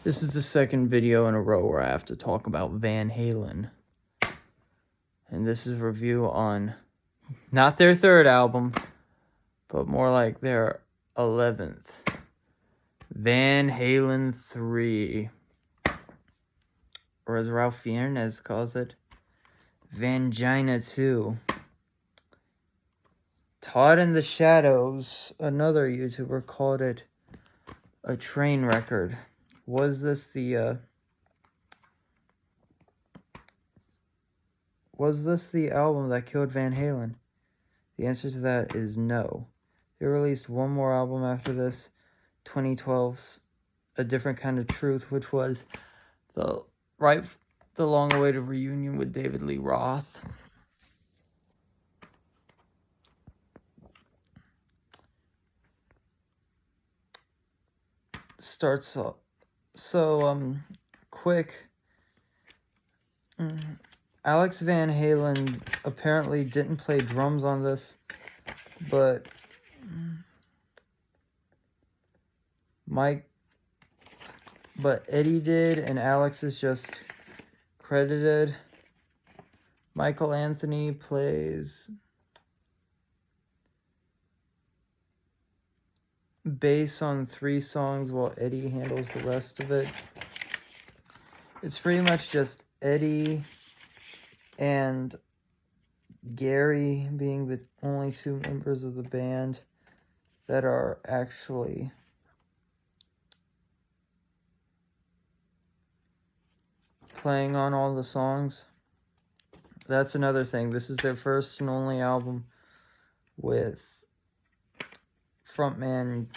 This is the second video in a row where I have to talk about Van Halen. And this is a review on, not their third album, but more like their 11th. Van Halen III. Or as Ralph Fiennes calls it, Vangina 2. Todd in the Shadows, another YouTuber, called it a train record. Was this the album that killed Van Halen? The answer to that is no. They released one more album after this, 2012's A Different Kind of Truth, which was the long-awaited reunion with David Lee Roth. Starts off quick. Alex Van Halen apparently didn't play drums on this, but Eddie did, and Alex is just credited. Michael Anthony plays bass on 3 songs while Eddie handles the rest of it. It's pretty much just Eddie and Gary being the only 2 members of the band that are actually playing on all the songs. That's another thing. This is their first and only album with frontman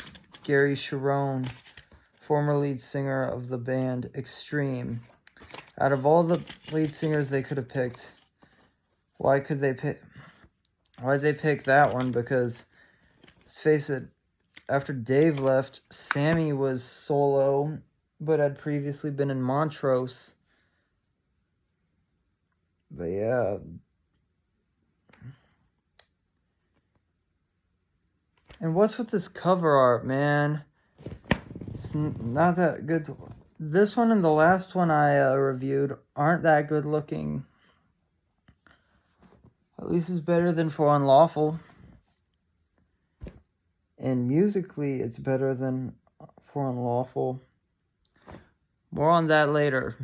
Gary Sharon, former lead singer of the band Extreme. Out of all the lead singers they could have picked, why'd they pick that one? Because let's face it, after Dave left, Sammy was solo, but had previously been in Montrose. But yeah. And what's with this cover art, man? It's not that good. This one and the last one I reviewed aren't that good looking. At least it's better than For Unlawful. And musically, it's better than For Unlawful. More on that later.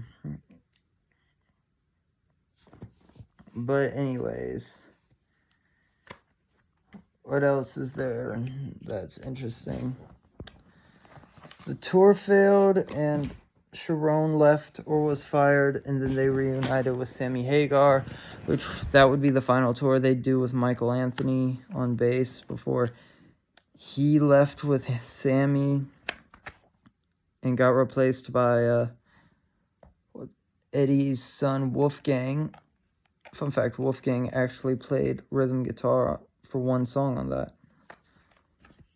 But anyways, what else is there that's interesting? The tour failed and Sharon left or was fired, and then they reunited with Sammy Hagar, which that would be the final tour they'd do with Michael Anthony on bass before he left with Sammy and got replaced by Eddie's son Wolfgang. Fun fact, Wolfgang actually played rhythm guitar for one song on that.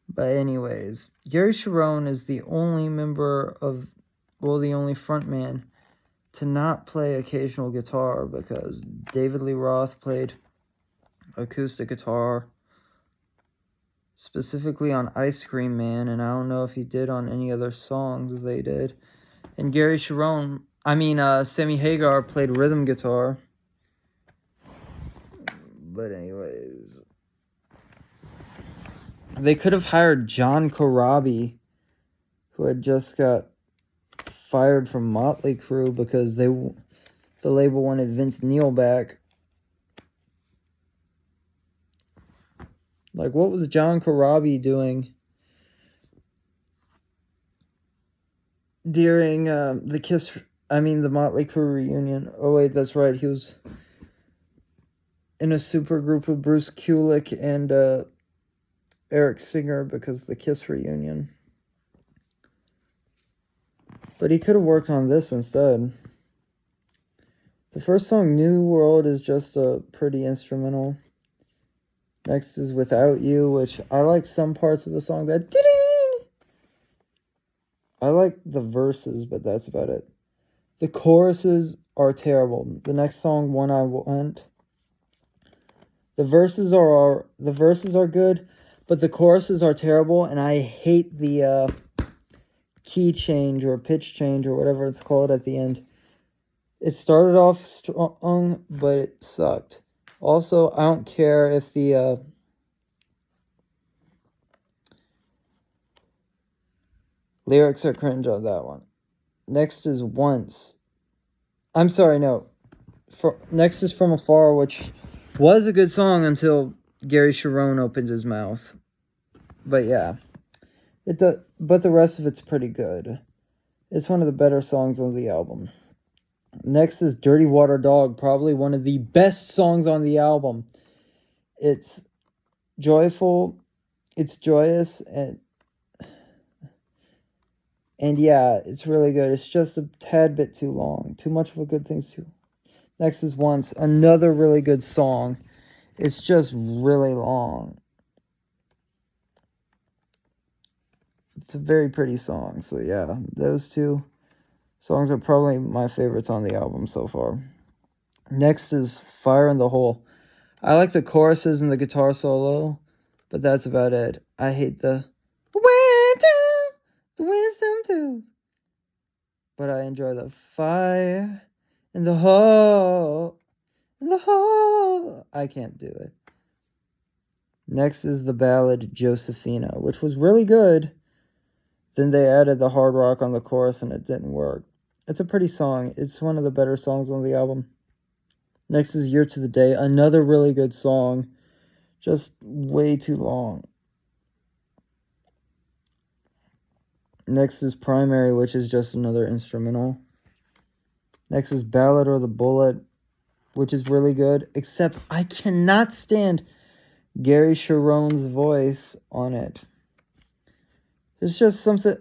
But anyways, Gary Sharon is the only member of, well, the only frontman to not play occasional guitar, because David Lee Roth played acoustic guitar, specifically on Ice Cream Man, and I don't know if he did on any other songs they did. And Sammy Hagar played rhythm guitar. But anyways, they could have hired John Corabi, who had just got fired from Motley Crue because the label wanted Vince Neil back. Like, what was John Corabi doing during the Motley Crue reunion? Oh wait, that's right, he was in a super group with Bruce Kulick and Eric Singer because the Kiss reunion. But he could have worked on this instead. The first song, New World, is just a pretty instrumental. Next is Without You, which I like some parts of the song. I like the verses, but that's about it. The choruses are terrible. The next song, One I Want, the verses are good, but the choruses are terrible, and I hate the key change or pitch change or whatever it's called at the end. It started off strong, but it sucked. Also, I don't care if the lyrics are cringe on that one. Next is Once. I'm sorry, no. Next is From Afar, which was a good song until Gary Cherone opened his mouth. But yeah, but the rest of it's pretty good. It's one of the better songs on the album. Next is Dirty Water Dog, probably one of the best songs on the album. It's joyful, it's joyous, and yeah, it's really good. It's just a tad bit too long. Too much of a good thing too. Next is Once, another really good song. It's just really long. It's a very pretty song. So yeah, those two songs are probably my favorites on the album so far. Next is Fire in the Hole. I like the choruses and the guitar solo, but that's about it. I hate the wisdom too. But I enjoy the fire in the hole. In the hole. I can't do it. Next is the ballad Josephina, which was really good. Then they added the hard rock on the chorus and it didn't work. It's a pretty song. It's one of the better songs on the album. Next is Year to the Day, another really good song. Just way too long. Next is Primary, which is just another instrumental. Next is Ballad or the Bullet, which is really good, except I cannot stand Gary Cherone's voice on it. There's just something...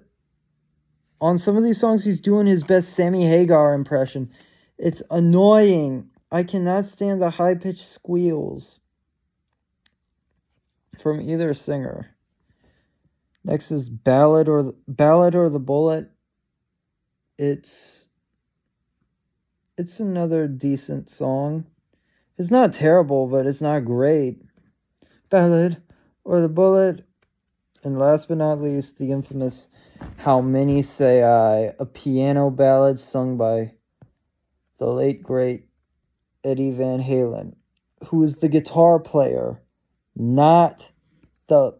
On some of these songs, he's doing his best Sammy Hagar impression. It's annoying. I cannot stand the high-pitched squeals from either singer. Next is Ballad or the Bullet. It's another decent song. It's not terrible, but it's not great. Ballad or the Bullet. And last but not least, the infamous How Many Say I, a piano ballad sung by the late, great Eddie Van Halen, who is the guitar player, not the...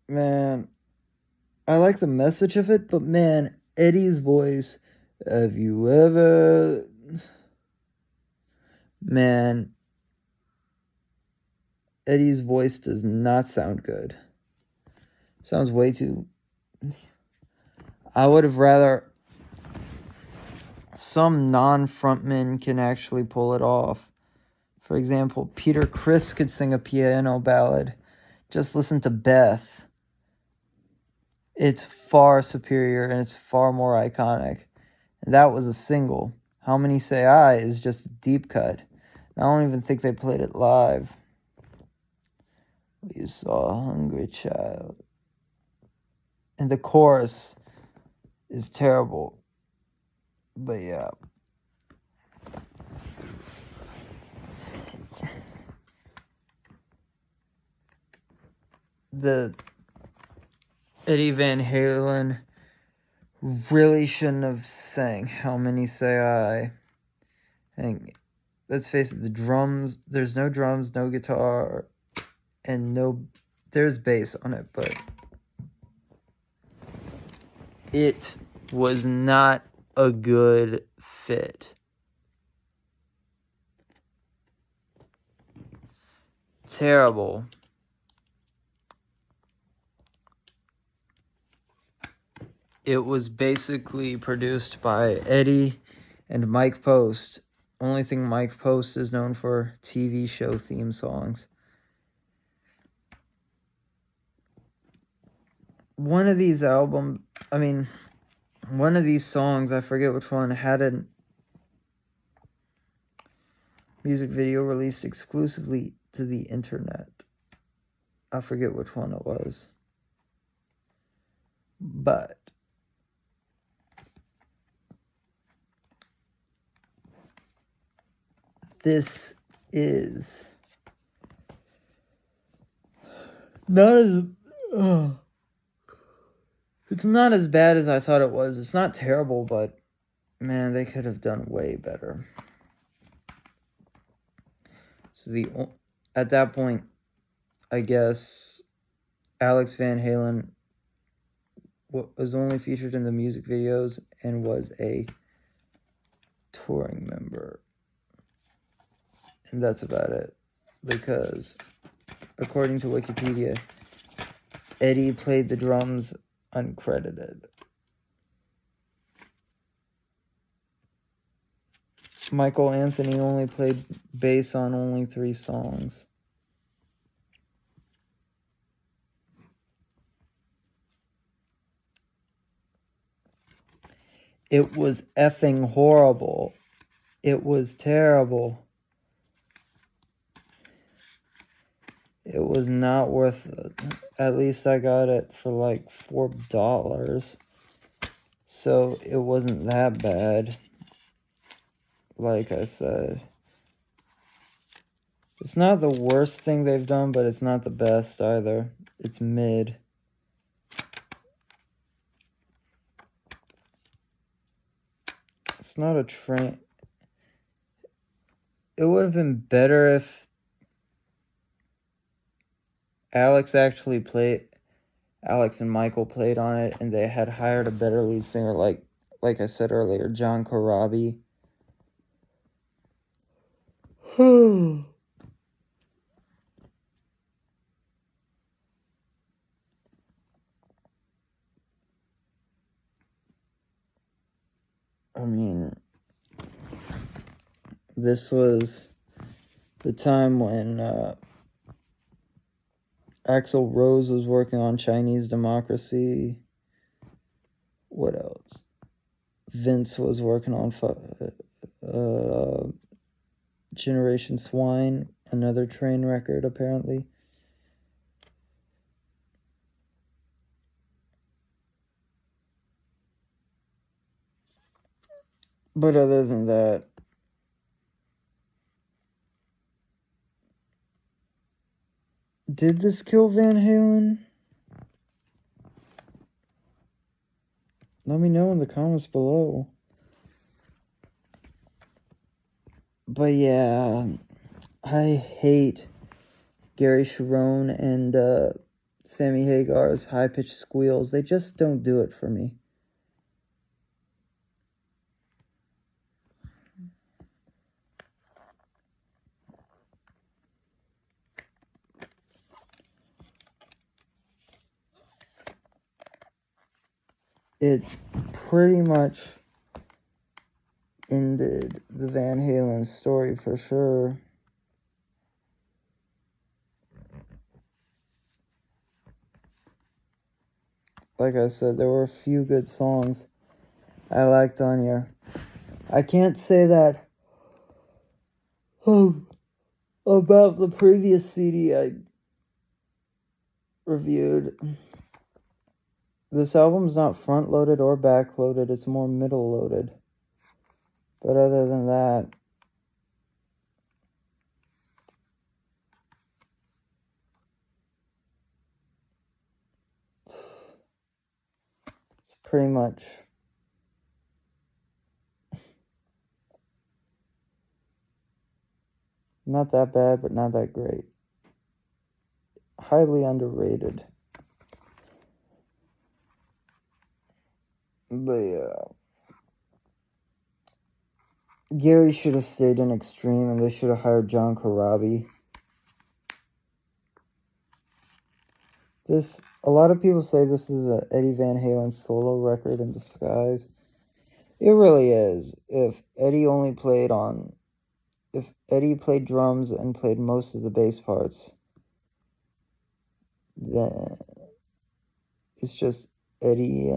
Man, I like the message of it, but man, Eddie's voice, have you ever... Man, Eddie's voice does not sound good. Sounds way too... I would have rather some non-frontmen can actually pull it off. For example, Peter Criss could sing a piano ballad. Just listen to Beth. It's far superior and it's far more iconic. And that was a single. How Many Say I is just a deep cut. I don't even think they played it live. You saw a hungry child. And the chorus is terrible. But yeah. The Eddie Van Halen really shouldn't have sang How Many Say I. And let's face it, the drums, there's no drums, no guitar, and there's bass on it, but it was not a good fit. Terrible. It was basically produced by Eddie and Mike Post. Only thing Mike Post is known for, TV show theme songs. One of these songs, I forget which one, had a music video released exclusively to the internet. I forget which one it was. But this is not as it's not as bad as I thought it was. It's not terrible, but man, they could have done way better. So at that point, I guess Alex Van Halen was only featured in the music videos and was a touring member. And that's about it. Because, according to Wikipedia, Eddie played the drums uncredited. Michael Anthony only played bass on only 3 songs. It was effing horrible. It was terrible. It was not worth it. At least I got it for like $4. So it wasn't that bad. Like I said. It's not the worst thing they've done, but it's not the best either. It's mid. It's not a train. It would have been better if Alex and Michael played on it, and they had hired a better lead singer, like I said earlier, John Corabi. I mean, this was the time when Axl Rose was working on Chinese Democracy. What else? Vince was working on Generation Swine, another train record, apparently. But other than that, did this kill Van Halen? Let me know in the comments below. But yeah, I hate Gary Sharon and Sammy Hagar's high-pitched squeals. They just don't do it for me. It pretty much ended the Van Halen story for sure. Like I said, there were a few good songs I liked on here. I can't say that about the previous CD I reviewed. This album's not front-loaded or back-loaded, it's more middle-loaded. But other than that, it's pretty much not that bad, but not that great. Highly underrated. But yeah, Gary should have stayed in Extreme, and they should have hired John Corabi. A lot of people say this is a Eddie Van Halen solo record in disguise. It really is. If Eddie played drums and played most of the bass parts, then it's just Eddie.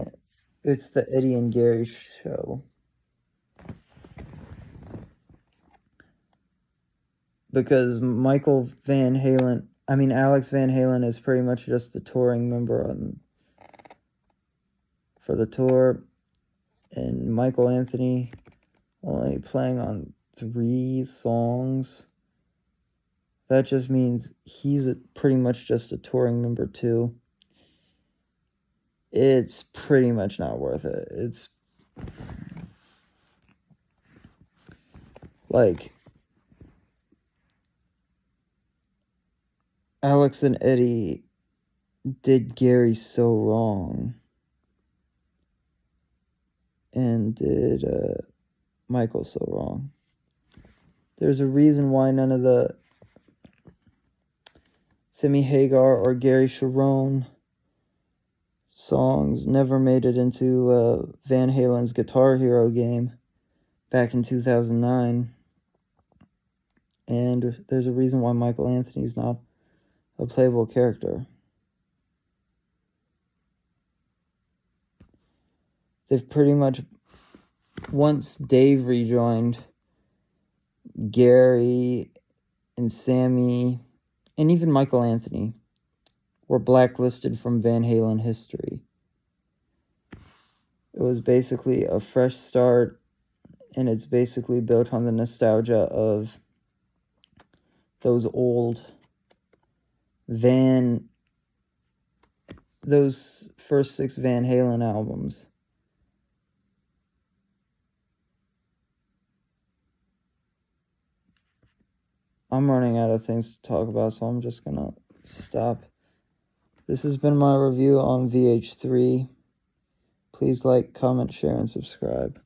It's the Eddie and Gary show. Because Alex Van Halen is pretty much just a touring member for the tour, and Michael Anthony only playing on 3 songs that just means he's pretty much just a touring member too. It's pretty much not worth it. It's like Alex and Eddie did Gary so wrong, and did Michael so wrong. There's a reason why none of the Sammy Hagar or Gary Cherone songs never made it into Van Halen's Guitar Hero game back in 2009. And there's a reason why Michael Anthony's not a playable character. They've pretty much, once Dave rejoined, Gary and Sammy and even Michael Anthony were blacklisted from Van Halen history. It was basically a fresh start, and it's basically built on the nostalgia of those old those first 6 Van Halen albums. I'm running out of things to talk about, so I'm just gonna stop. This has been my review on VH3. Please like, comment, share, and subscribe.